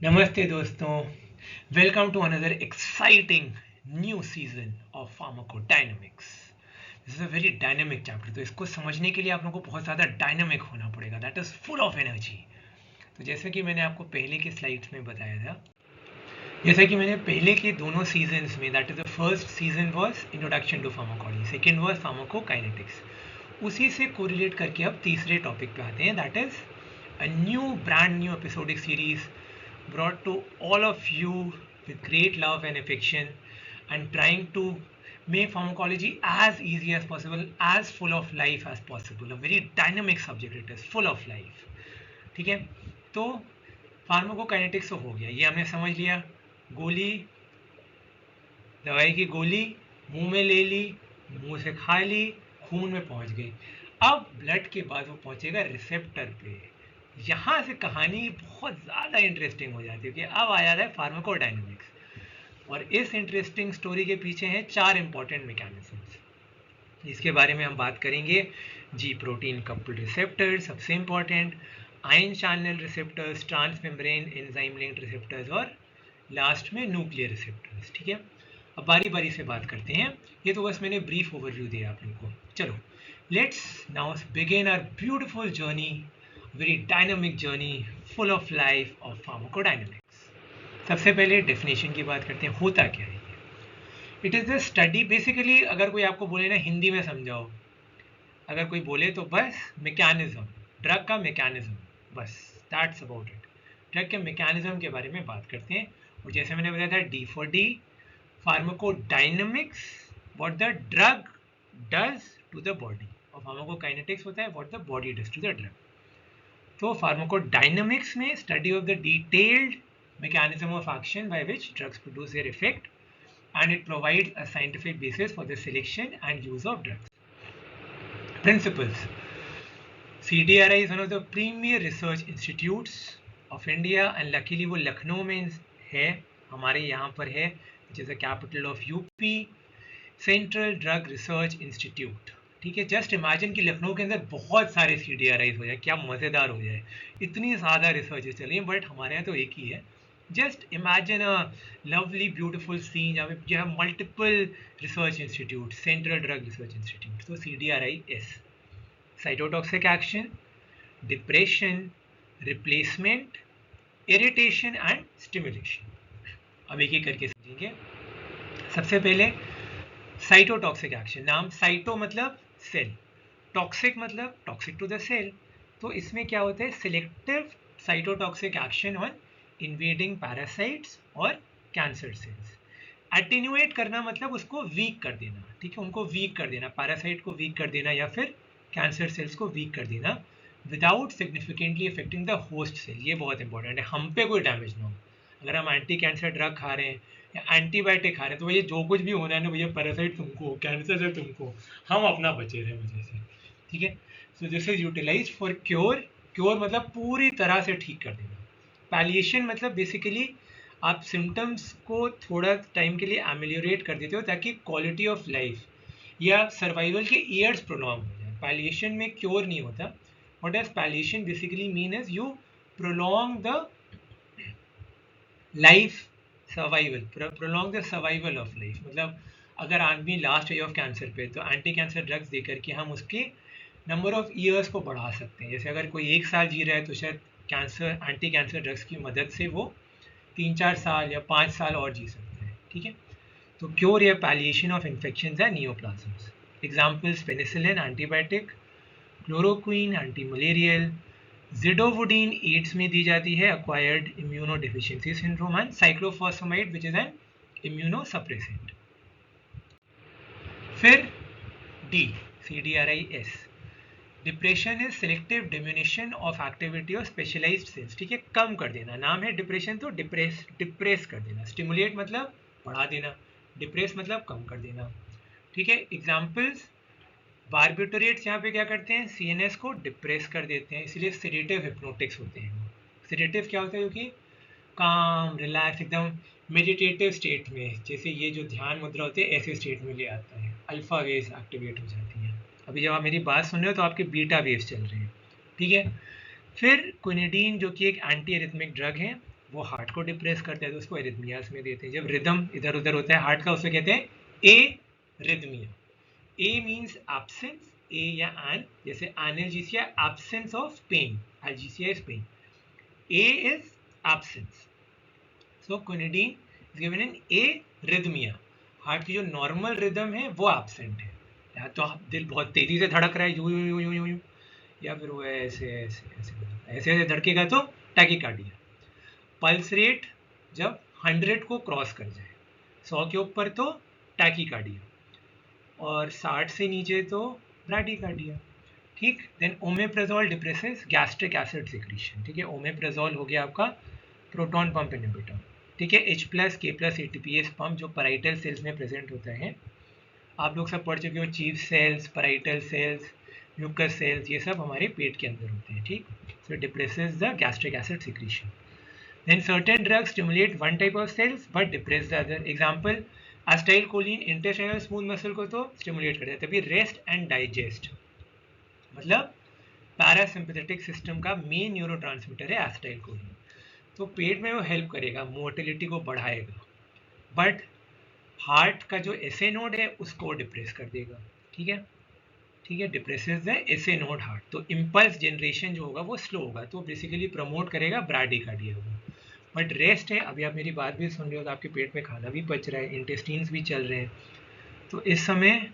Namaste दोस्तों, welcome to another exciting new season of pharmacodynamics. This is a very dynamic chapter, तो इसको समझने के लिए आप लोगों को बहुत ज़्यादा डायनामिक होना पड़ेगा, that is full of energy. तो जैसे कि मैंने आपको पहले के स्लाइड्स में बताया था, जैसा कि मैंने पहले के दोनों सीजन्स में, that is the first season was introduction to pharmacology, second was pharmacokinetics, उसी से कोरिलेट करके अब तीसरे टॉपिक पे आते हैं, that is a new brand new episodic series brought to all of you with great love and affection and trying to make pharmacology as easy as possible, as full of life as possible. A very dynamic subject it is, full of life. ठीक है, तो pharmacokinetics तो हो गया, ये हमने समझ लिया। गोली, दवाई की गोली मुंह में ले ली, मुंह से खा ली, खून में पहुंच गई। अब ब्लड के बाद वो पहुंचेगा रिसेप्टर पे। यहाँ से कहानी बहुत ज़्यादा इंटरेस्टिंग हो जाती है कि अब आ जाता है फार्माकोडायनामिक्स, और इस इंटरेस्टिंग स्टोरी के पीछे हैं 4 इंपॉर्टेंट मैकेनिज्म्स, इसके बारे में हम बात करेंगे। जी प्रोटीन कपल्ड रिसेप्टर सबसे important, ion channel receptors, transmembrane enzyme linked receptors, और लास्ट में न्यूक्लियर रिसेप्टर्स। ठीक है, अब बारी बारी से बात करते हैं। ये तो बस मैंने ब्रीफ ओवरव्यू दिया आप लोगों को। चलो, let's now begin our beautiful journey, very dynamic journey full of life of pharmacodynamics. सबसे पहले डेफिनेशन की बात करते हैं, होता क्या है। It is the study, basically अगर कोई आपको बोले ना हिंदी में समझाओ, अगर कोई बोले तो बस मैकेनिज्म, ड्रग का मैकेनिज्म, बस दैट्स अबाउट इट। ड्रग के मैकेनिज्म के बारे में बात करते हैं, और जैसे मैंने बताया था D for D, pharmacodynamics, what the drug does to the body, और फार्माकोकाइनेटिक्स होता है what the body does to the drug. तो फार्माकोडायनामिक्स में study of the detailed mechanism of action by which drugs produce their effect, and it provides a scientific basis for the selection and use of drugs. Principles. CDRI is one of the premier research institutes of India, and luckily वो लखनऊ में है, हमारे यहाँ पर है, which is the capital of UP, central drug research institute. ठीक है, just imagine कि लखनऊ के अंदर बहुत सारे CDRIs हो जाए, क्या मज़ेदार हो जाए, इतनी ज़्यादा रिसर्च चल रही है, बट हमारे यहाँ तो एक ही है। Just imagine a lovely beautiful scene जहाँ पे जो है multiple research institute, central drug research institute. तो CDRIS, cytotoxic action, depression, replacement, irritation and stimulation. अब एक एक करके समझेंगे। सबसे पहले साइटोटॉक्सिक एक्शन, नाम साइटो मतलब सेल, टॉक्सिक मतलब टॉक्सिक टू द सेल। तो इसमें क्या होता है, selective cytotoxic action on invading parasites और कैंसर सेल्स। एटेन्यूएट करना मतलब उसको वीक कर देना, ठीक है, उनको वीक कर देना, पैरासाइट को वीक कर देना या फिर कैंसर सेल्स को वीक कर देना, without significantly affecting the host cell. ये बहुत इंपॉर्टेंट है, हम पे कोई डैमेज ना हो। अगर हम एंटी कैंसर ड्रग खा रहे हैं या एंटीबायोटिक खा रहे हैं तो भैया जो कुछ भी होना है ना भैया, पैरासाइट तुमको, कैंसर है तुमको, हम अपना बचे रहे वजह से। ठीक है, so this is utilize for cure. Cure मतलब पूरी तरह से ठीक कर देना। पैलिएशन मतलब बेसिकली आप सिम्टम्स को थोड़ा टाइम के लिए एमेलियोरेट कर देते हो ताकि क्वालिटी ऑफ लाइफ या सर्वाइवल के ईयर्स प्रोलॉन्ग हो जाए। पैलिएशन में क्योर नहीं होता। What does palliation basically mean is you prolong the life survival, prolong the survival of life. मतलब अगर आदमी लास्ट स्टेज ऑफ कैंसर पे, तो एंटी कैंसर ड्रग्स देकर के हम उसके नंबर ऑफ ईयर्स को बढ़ा सकते हैं। जैसे अगर कोई 1 साल जी रहा है तो शायद कैंसर एंटी कैंसर ड्रग्स की मदद से वो 3-4 साल या 5 साल और जी सकते हैं। ठीक है, तो क्योर या palliation of infections and neoplasms. Examples penicillin antibiotic, chloroquine antimalarial, zidovudine AIDS में दी जाती है, acquired immunodeficiency syndrome, and cyclophosphamide which is an immunosuppressant. फिर D, CDRIS, depression is selective diminution of activity of specialised cells. ठीक है, कम कर देना, नाम है डिप्रेशन तो डिप्रेस कर देना। स्टिमुलेट मतलब बढ़ा देना, डिप्रेस मतलब कम कर देना। ठीक है, एग्जाम्पल्स, बारबिटोरेट्स यहाँ पे क्या करते हैं, CNS को डिप्रेस कर देते हैं, इसलिए सेडेटिव हिप्नोटिक्स होते हैं। सेडेटिव क्या होता है, क्योंकि काम, रिलैक्स, एकदम मेडिटेटिव स्टेट में, जैसे ये जो ध्यान मुद्रा होती है ऐसे स्टेट में ले आता है, अल्फा वेव्स एक्टिवेट हो जाती हैं। अभी जब आप मेरी बात सुन रहे हो तो आपके बीटा वेव्स चल रहे हैं। ठीक है, फिर क्विनिडीन जो कि एक एंटी एरिथमिक ड्रग है, वो हार्ट को डिप्रेस करता है तो उसको एरिथमियास में देते हैं। जब रिदम इधर उधर होता है हार्ट का उसे कहते हैं ए रिदमिया। ए मीन्स एब्सेंस, ए या एन, जैसे analgesia absence of pain, algesia is pain, A is absence, so quinidine is given in arrhythmia. Heart की जो नॉर्मल रिदम है वो एब्सेंट है, या तो दिल बहुत तेजी से धड़क रहा है you you you you you, या फिर वो ऐसे ऐसे ऐसे ऐसे ऐसे धड़केगा तो टैकीकार्डिया। पल्स रेट जब 100 को क्रॉस कर जाए, 100 के ऊपर तो टैकीकार्डिया, और 60 से नीचे तो ब्राडीकार्डिया। ठीक, then omeprazole depresses gastric acid secretion. ठीक है, ओमेप्राजोल हो गया आपका प्रोटॉन पंप इनहिबिटर। ठीक है, H plus K plus ATPase pump जो पैराइटल सेल्स में प्रेजेंट होता है। आप लोग सब पढ़ चुके हो, chief cells, parietal cells, mucus cells, ये सब हमारे पेट के अंदर होते हैं। ठीक, so depresses the gastric acid secretion. Then certain drugs stimulate one type of cells but depress the other. Example, acetylcholine intestinal smooth muscle को तो stimulate करता है, तभी rest and digest मतलब पैरासिम्पथेटिक सिस्टम का मेन न्यूरोट्रांसमीटर है acetylcholine. तो पेट में वो हेल्प करेगा, मोटिलिटी को बढ़ाएगा, बट हार्ट का जो एसए नोड है उसको डिप्रेस कर देगा। ठीक है, ठीक है, depresses the SA node heart, तो इम्पल्स जनरेशन जो होगा वो स्लो होगा, तो बेसिकली प्रमोट करेगा ब्राडीकार्डिया को। बट रेस्ट है, अभी आप मेरी बात भी सुन रहे हो तो आपके पेट में खाना भी पच रहा है, इंटेस्टीन्स भी चल रहे हैं, तो इस समय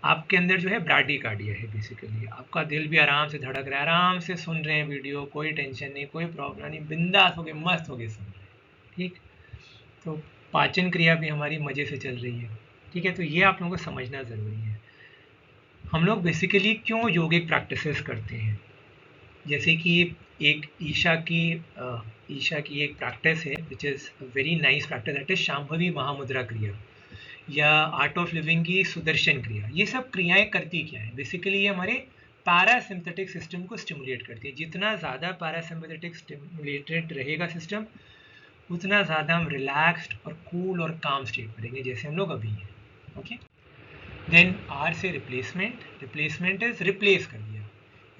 आपके अंदर जो है ब्राडीकार्डिया है। बेसिकली आपका दिल भी आराम से धड़क रहा है, आराम से सुन रहे हैं वीडियो, कोई टेंशन नहीं, कोई प्रॉब्लम नहीं, बिंदास हो गए, मस्त हो गए सुन रहे हैं। ठीक, तो पाचन क्रिया भी हमारी मज़े से चल रही है। ठीक है, तो ये आप लोगों को समझना ज़रूरी है। हम लोग बेसिकली क्यों योगिक प्रैक्टिसेस करते हैं, जैसे कि एक ईशा की एक प्रैक्टिस है which is very nice practice, that is Shambhavi Mahamudra क्रिया, या आर्ट ऑफ लिविंग की सुदर्शन क्रिया। ये सब क्रियाएं करती क्या है, बेसिकली ये हमारे पैरासिम्पथेटिक सिस्टम को स्टिमुलेट करती है। जितना ज़्यादा पैरासिम्पथेटिक स्टिमुलेटेड रहेगा सिस्टम, उतना ज़्यादा हम रिलैक्स्ड और कूल और काम स्टेट में रहेंगे, जैसे हम लोग अभी हैं। ओके, देन आर से रिप्लेसमेंट, रिप्लेसमेंट इज रिप्लेस कर दिया,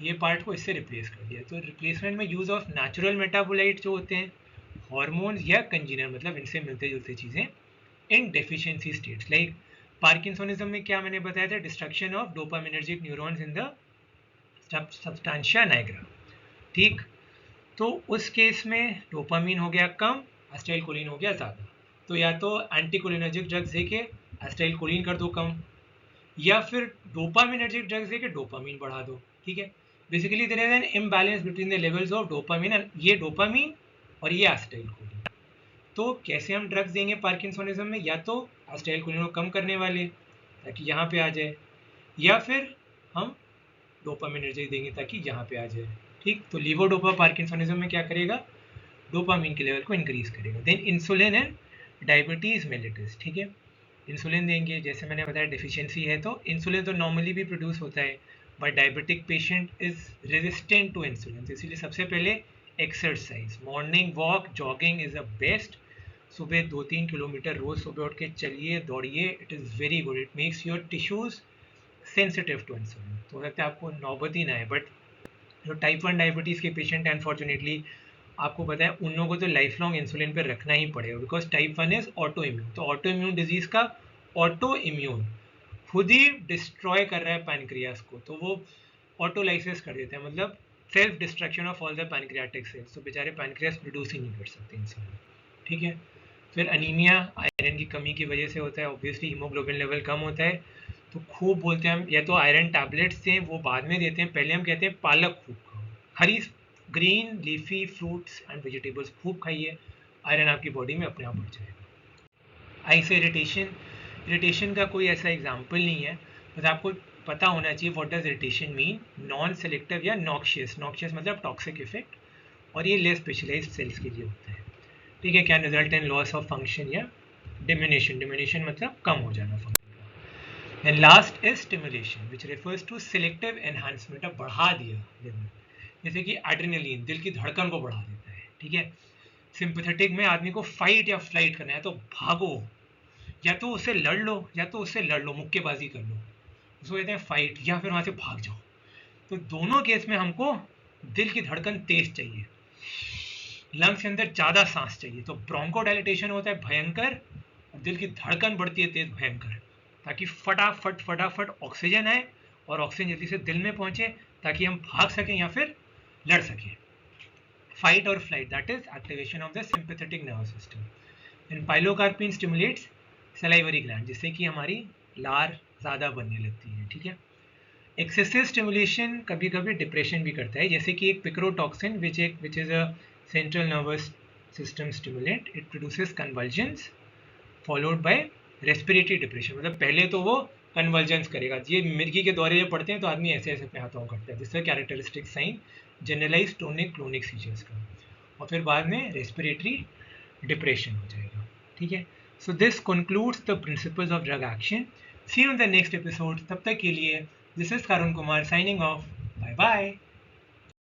ये पार्ट को इससे रिप्लेस कर दिया। तो रिप्लेसमेंट में यूज़ ऑफ नेचुरल मेटाबोलाइट जो होते हैं, हॉर्मोन्स या कंजीनर, मतलब इनसे मिलते जुलते चीज़ें, इन डेफिशिएंसी स्टेट्स। लाइक पार्किंसोनिज्म में क्या मैंने बताया था, destruction of dopaminergic neurons in the substantia Niagara. ठीक, तो उस केस में डोपामीन हो गया कम, एसिटाइलकोलिन हो गया ज़्यादा, तो या तो एंटीकोलिनर्जिक ड्रग्स देके एसिटाइलकोलिन कर दो कम, या फिर डोपामिनर्जिक ड्रग्स देके डोपामीन बढ़ा दो। ठीक है, basically there is an imbalance between the levels of dopamine, ये डोपामीन और ये एसिटाइलकोलिन। तो कैसे हम ड्रग्स देंगे पार्किंसोनिज्म में, या तो एसिटाइलकोलिन को कम करने वाले ताकि यहाँ पे आ जाए, या फिर हम डोपामिनर्जिक देंगे ताकि यहाँ पे आ जाए। ठीक, तो लीवोडोपा पार्किंसोनिज्म में क्या करेगा, डोपामीन के लेवल को इंक्रीज करेगा। Then insulin and diabetes mellitus. ठीक है, इंसुलिन देंगे, जैसे मैंने बताया डेफिशिएंसी है तो इंसुलिन तो नॉर्मली भी प्रोड्यूस होता है, but diabetic patient is resistant to insulin, तो इसीलिए सबसे पहले exercise, morning walk, jogging is the best. सुबह 2-3 किलोमीटर रोज सुबह उठ के चलिए, दौड़िए, it is very good, it makes your tissues sensitive to insulin. तो हो सकता है आपको नौबत ही ना है, बट जो टाइप 1 डायबिटीज़ के पेशेंट हैं अनफॉर्चुनेटली आपको पता है उन लोगों को तो लाइफ लॉन्ग इंसुलिन पर रखना ही पड़ेगा, because type 1 is auto immune. तो ऑटो इम्यून डिजीज़ का ऑटो इम्यून खुद ही डिस्ट्रॉय कर रहा है पैनक्रियास को, तो वो ऑटोलाइसिस कर देते हैं, मतलब self destruction of all the pancreatic cells, तो बेचारे पैनक्रियास प्रोड्यूस ही नहीं कर सकते इंसुलिन। ठीक है, फिर अनीमिया आयरन की कमी की वजह से होता है, ऑब्वियसली हीमोग्लोबिन लेवल कम होता है, तो खूब बोलते हैं हम, या तो आयरन टैबलेट्स दें, वो बाद में देते हैं, पहले हम कहते हैं पालक खूब खाओ, हरी green leafy fruits and vegetables खूब खाइए, आयरन आपकी बॉडी में अपने आप बढ़ जाएगा। आई से इरिटेशन, इरिटेशन का कोई ऐसा एग्जाम्पल नहीं है, बस आपको पता होना चाहिए what does irritation mean, non selective या नॉक्शियस, नॉक्शियस मतलब टॉक्सिक इफेक्ट, और ये लेस स्पेशलाइज्ड सेल्स के लिए होता है। ठीक है, can result in loss of function या डिमिनिशन, डिमिनिशन मतलब कम हो जाना फंक्शन का। And last is stimulation which refers to selective enhancement, अब बढ़ा दिया लेवल, जैसे कि एड्रेनलिन दिल की धड़कन को बढ़ा देता है। ठीक है, सिंपैथेटिक में आदमी को फाइट या फ्लाइट करना है तो भागो, या तो उससे लड़ लो या तो उससे लड़ लो, मुक्केबाजी कर लो, उसको कहते हैं फाइट, या फिर वहां से भाग जाओ। तो दोनों केस में हमको दिल की धड़कन तेज चाहिए, लंग्स के अंदर ज़्यादा सांस चाहिए, तो ब्रोंकोडाइलेटेशन होता है भयंकर, और दिल की धड़कन बढ़ती है तेज भयंकर, ताकि फटाफट फटाफट ऑक्सीजन आए और ऑक्सीजन जल्दी से दिल में पहुंचे, ताकि हम भाग सकें या फिर लड़ सकें. फाइट और flight, that is activation of the sympathetic nervous system. And pilocarpine stimulates salivary gland, जिससे कि हमारी लार ज़्यादा बनने लगती है. ठीक है. एक्सेसिव स्टिमुलेशन कभी कभी डिप्रेशन भी करता है, जैसे कि एक picrotoxin which is a central nervous system stimulant, it produces convulsions followed by respiratory depression. मतलब पहले तो वो कन्वल्जन्स करेगा, ये मिर्गी के दौरे जब पड़ते हैं तो आदमी ऐसे ऐसे पे हाथों करता है, जिससे characteristic sign generalise tonic clonic features का, और फिर बाद में रेस्पिरेटरी डिप्रेशन हो जाएगा. ठीक है. So this concludes the principles of drug action. See you in the next episode. तब तक के लिए this is Karun Kumar signing off. Bye bye.